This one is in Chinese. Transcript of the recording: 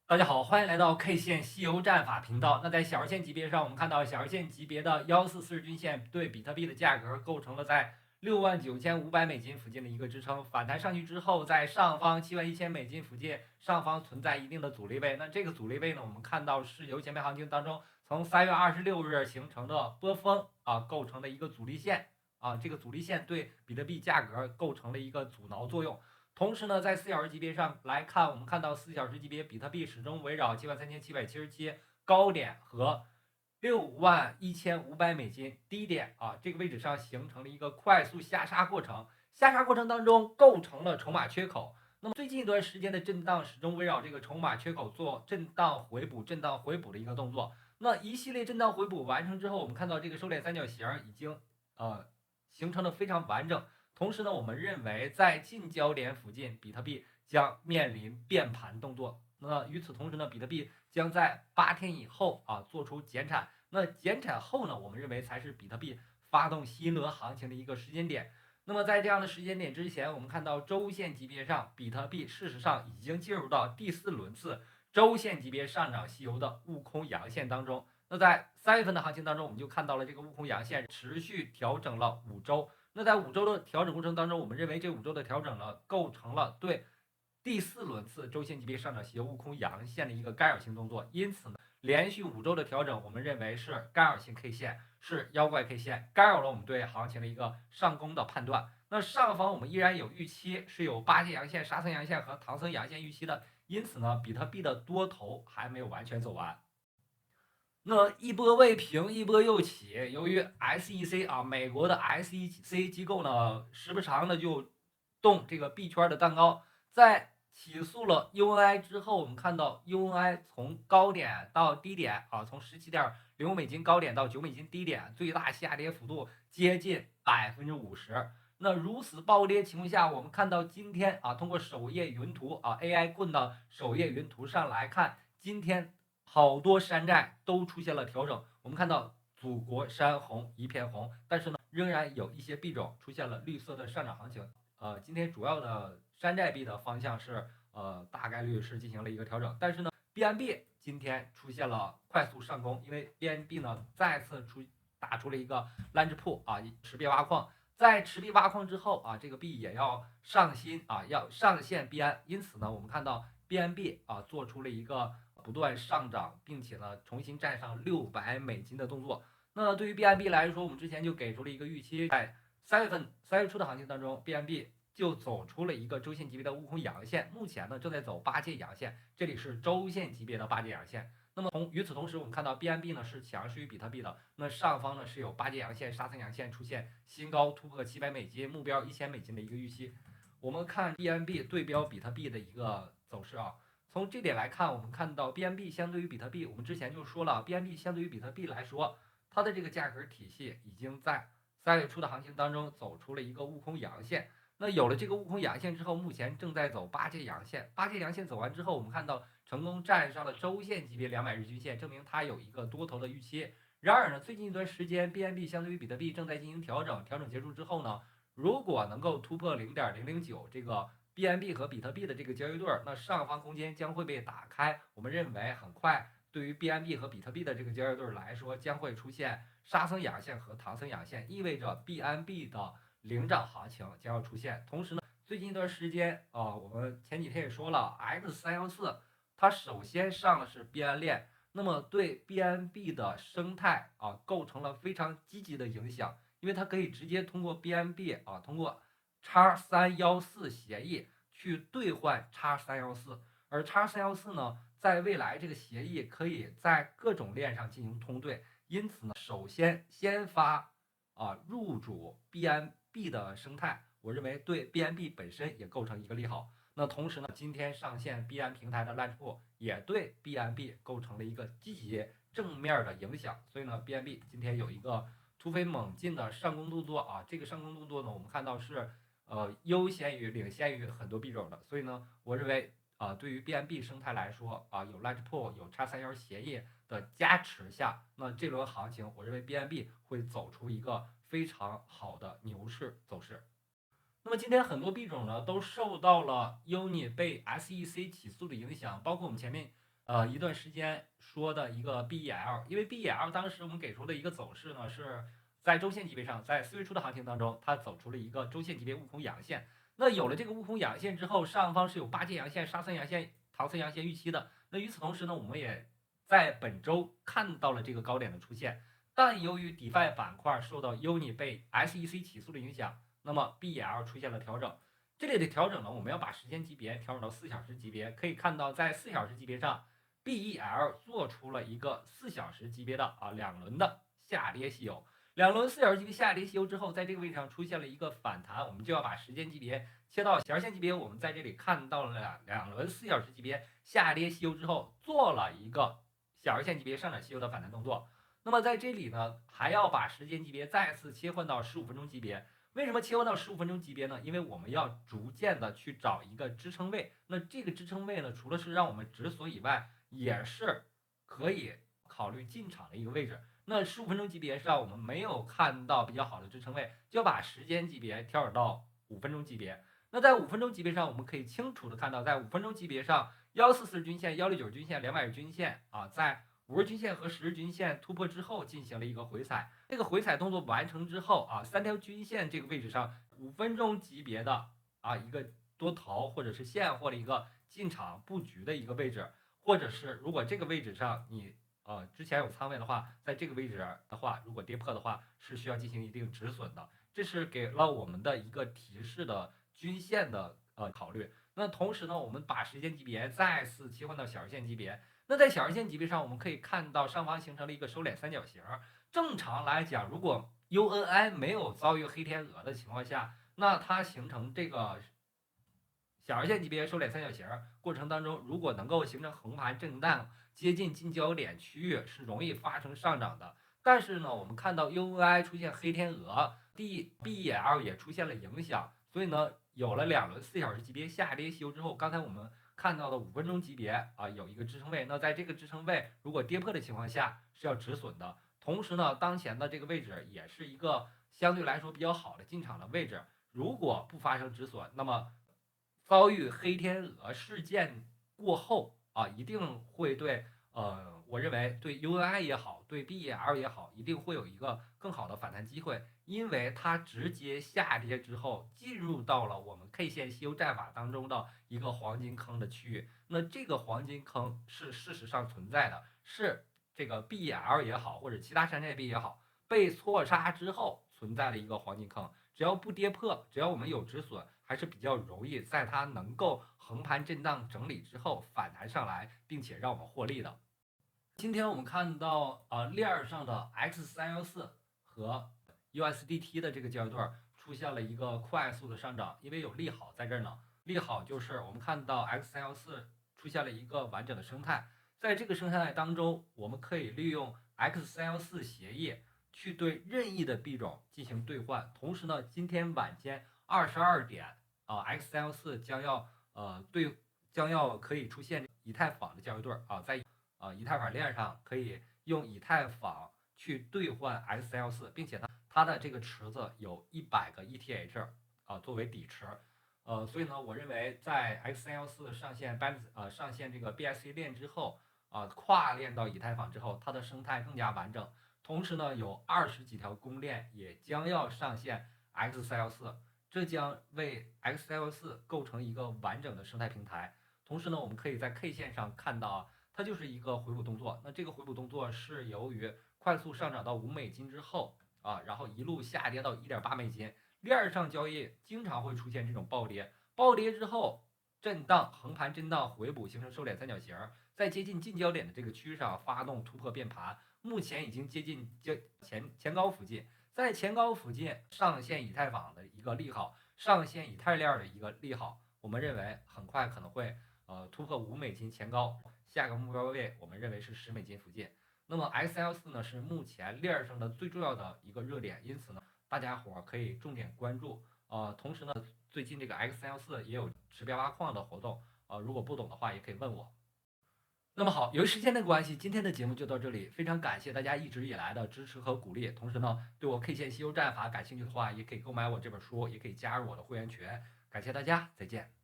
大家好，欢迎来到 K 线西游战法频道。那在小日线级别上，我们看到小日线级别的11440均线对比特币的价格构成了在$69,500附近的一个支撑，反弹上去之后，在上方$71,000附近上方存在一定的阻力位。那这个阻力位呢，我们看到是由前面行情当中从3月26日形成的波峰构成的一个阻力线这个阻力线对比特币价格构成了一个阻挠作用。同时呢，在4小时级别上来看，我们看到4小时级别比特币始终围绕73777高点和$61,500低点这个位置上形成了一个快速下杀过程。下杀过程当中构成了筹码缺口。那么最近一段时间的震荡始终围绕这个筹码缺口做震荡回补、震荡回补的一个动作。那一系列震荡回补完成之后，我们看到这个收敛三角形已经形成的非常完整。同时呢，我们认为在近交点附近，比特币将面临变盘动作。那与此同时呢，比特币将在8天以后做出减产。那减产后呢，我们认为才是比特币发动新一轮行情的一个时间点。那么在这样的时间点之前，我们看到周线级别上，比特币事实上已经进入到第4轮次周线级别上涨西游的悟空阳线当中。那在3月份的行情当中，我们就看到了这个悟空阳线持续调整了5周。那在5周的调整过程当中，我们认为这5周的调整呢，构成了对第4轮次周线级别上涨斜悟空阳线的一个干扰性动作。因此呢，连续5周的调整，我们认为是干扰性 K 线，是妖怪 K 线，干扰了我们对行情的一个上攻的判断。那上方我们依然有预期，是有8阶阳线、沙僧阳线和唐僧阳线预期的。因此呢，比特币的多头还没有完全走完。那一波未平，一波又起。由于 SEC 美国的 SEC 机构呢，时不常的就动这个币圈的蛋糕。在起诉了 UNI 之后，我们看到 UNI 从高点到低点从$17.05高点到$9低点，最大下跌幅度接近50%。那如此暴跌情况下，我们看到今天通过首页云图AI 棍的首页云图上来看，今天好多山寨都出现了调整。我们看到祖国山红一片红，但是呢，仍然有一些币种出现了绿色的上涨行情。今天主要的山寨币的方向是大概率是进行了一个调整，但是呢，BNB 今天出现了快速上攻，因为 BNB 呢再次打出了一个烂之铺持币挖矿。在持币挖矿之后这个币也要上新要上线币安，因此呢，我们看到 BNB 做出了一个不断上涨，并且呢重新站上$600的动作。那对于 BNB 来说，我们之前就给出了一个预期，在3月初的行情当中，BNB 就走出了一个周线级别的悟空阳线，目前呢正在走8阶阳线，这里是周线级别的8阶阳线。那么与此同时，我们看到 BNB 呢是强势于比特币的，那上方呢是有8阶阳线、沙僧阳线出现新高突破$700，目标$1000的一个预期。我们看 BNB 对标比特币的一个走势从这点来看，我们看到 BNB 相对于比特币，我们之前就说了，BNB 相对于比特币来说，它的这个价格体系已经在3月初的行情当中走出了一个悟空阳线。那有了这个悟空阳线之后，目前正在走8阶阳线。8阶阳线走完之后，我们看到成功站上了周线级别200日均线，证明它有一个多头的预期。然而呢，最近一段时间，BNB 相对于比特币正在进行调整，调整结束之后呢，如果能够突破0.009这个BNB 和比特币的这个交易对，那上方空间将会被打开。我们认为很快对于 BNB 和比特币的这个交易对来说，将会出现沙僧阳线和唐僧阳线，意味着 BNB 的领涨行情将要出现。同时呢，最近一段时间我们前几天也说了，X314它首先上的是 BN 链，那么对 BNB 的生态构成了非常积极的影响，因为它可以直接通过 BNB 通过X314协议去兑换 X314，而 X314呢，在未来这个协议可以在各种链上进行通兑，因此呢，首先发入主 BNB 的生态，我认为对 BNB 本身也构成一个利好。那同时呢，今天上线 BN 平台的 Launchpool 也对 BNB 构成了一个积极正面的影响，所以呢，BNB 今天有一个突飞猛进的上攻动作这个上攻动作呢，我们看到是领先于很多币种的，所以呢，我认为对于 BNB 生态来说有 Launchpool 有 X31协议的加持下，那这轮行情我认为 BNB 会走出一个非常好的牛市走势。那么今天很多币种呢都受到了 UNI 被 SEC 起诉的影响，包括我们前面一段时间说的一个 BEL，因为 BEL 当时我们给出的一个走势呢是在周线级别上，在4月初的行情当中，它走出了一个周线级别悟空阳线。那有了这个悟空阳线之后，上方是有八节阳线、沙僧阳线、唐僧阳线预期的。那与此同时呢，我们也在本周看到了这个高点的出现，但由于 DeFi 板块受到 Uni 被 SEC 起诉的影响，那么 BEL 出现了调整。这里的调整呢，我们要把时间级别调整到4小时级别，可以看到在4小时级别上 BEL 做出了一个4小时级别的两轮的下跌吸油，两轮4小时级别下跌吸油之后，在这个位置上出现了一个反弹，我们就要把时间级别切到小时线级别。我们在这里看到了两轮4小时级别下跌吸油之后，做了一个小时线级别上涨吸油的反弹动作。那么在这里呢，还要把时间级别再次切换到15分钟级别。为什么切换到15分钟级别呢？因为我们要逐渐的去找一个支撑位。那这个支撑位呢，除了是让我们止损以外，也是可以考虑进场的一个位置。那15分钟级别上我们没有看到比较好的支撑位，就要把时间级别调整到5分钟级别。那在5分钟级别上，我们可以清楚的看到，在5分钟级别上，144均线、169均线、200日均线在5日均线和10日均线突破之后进行了一个回踩。这个回踩动作完成之后3条均线这个位置上5分钟级别的一个多头或者是现货的一个进场布局的一个位置，或者是如果这个位置上你之前有仓位的话，在这个位置的话，如果跌破的话，是需要进行一定止损的。这是给了我们的一个提示的均线的考虑。那同时呢，我们把时间级别再次切换到小时线级别。那在小时线级别上，我们可以看到上方形成了一个收敛三角形。正常来讲，如果 UNI 没有遭遇黑天鹅的情况下，那它形成这个小时线级别收敛三角形过程当中，如果能够形成横盘震荡，接近近焦点区域，是容易发生上涨的。但是呢，我们看到 UNI 出现黑天鹅，BEL 也出现了影响，所以呢，有了两轮4小时级别下跌吸油之后，刚才我们看到的5分钟级别有一个支撑位，那在这个支撑位如果跌破的情况下是要止损的。同时呢，当前的这个位置也是一个相对来说比较好的进场的位置，如果不发生止损，那么遭遇黑天鹅事件过后一定会对我认为对 UNI 也好，对 BEL 也好，一定会有一个更好的反弹机会，因为它直接下跌之后进入到了我们 K 线吸油战法当中的一个黄金坑的区域。那这个黄金坑是事实上存在的，是这个 BEL 也好，或者其他山寨币也好，被错杀之后存在的一个黄金坑。只要不跌破，只要我们有止损，还是比较容易在它能够横盘震荡整理之后反弹上来，并且让我们获利的。今天我们看到链上的 X314和 USDT 的这个交易段出现了一个快速的上涨，因为有利好在这儿呢。利好就是我们看到 X314出现了一个完整的生态，在这个生态当中，我们可以利用 X314协议去对任意的币种进行兑换。同时呢，今天晚间22点X314将要可以出现以太坊的交易对在以太坊链上可以用以太坊去兑换 X314，并且它的这个池子有100个 ETH 作为底池。所以呢，我认为在 X314上线上线这个 BSC 链之后跨链到以太坊之后，它的生态更加完整。同时呢，有20几条公链也将要上线 X314，这将为 X314构成一个完整的生态平台。同时呢，我们可以在 K 线上看到它就是一个回补动作。那这个回补动作是由于快速上涨到$5之后然后一路下跌到$1.8。链上交易经常会出现这种暴跌，暴跌之后震荡横盘震荡回补形成收敛三角形，在接近近焦点的这个区域上发动突破变盘，目前已经接近前高附近，在前高附近上线以太坊的一个利好，上线以太链的一个利好，我们认为很快可能会突破$5前高，下个目标位我们认为是$10附近。那么 X14呢是目前链上的最重要的一个热点，因此呢大家伙可以重点关注。同时呢，最近这个 X314也有持标挖矿的活动，如果不懂的话也可以问我。那么好，由于时间的关系，今天的节目就到这里，非常感谢大家一直以来的支持和鼓励。同时呢，对我 K 线吸油战法感兴趣的话，也可以购买我这本书，也可以加入我的会员群。感谢大家，再见。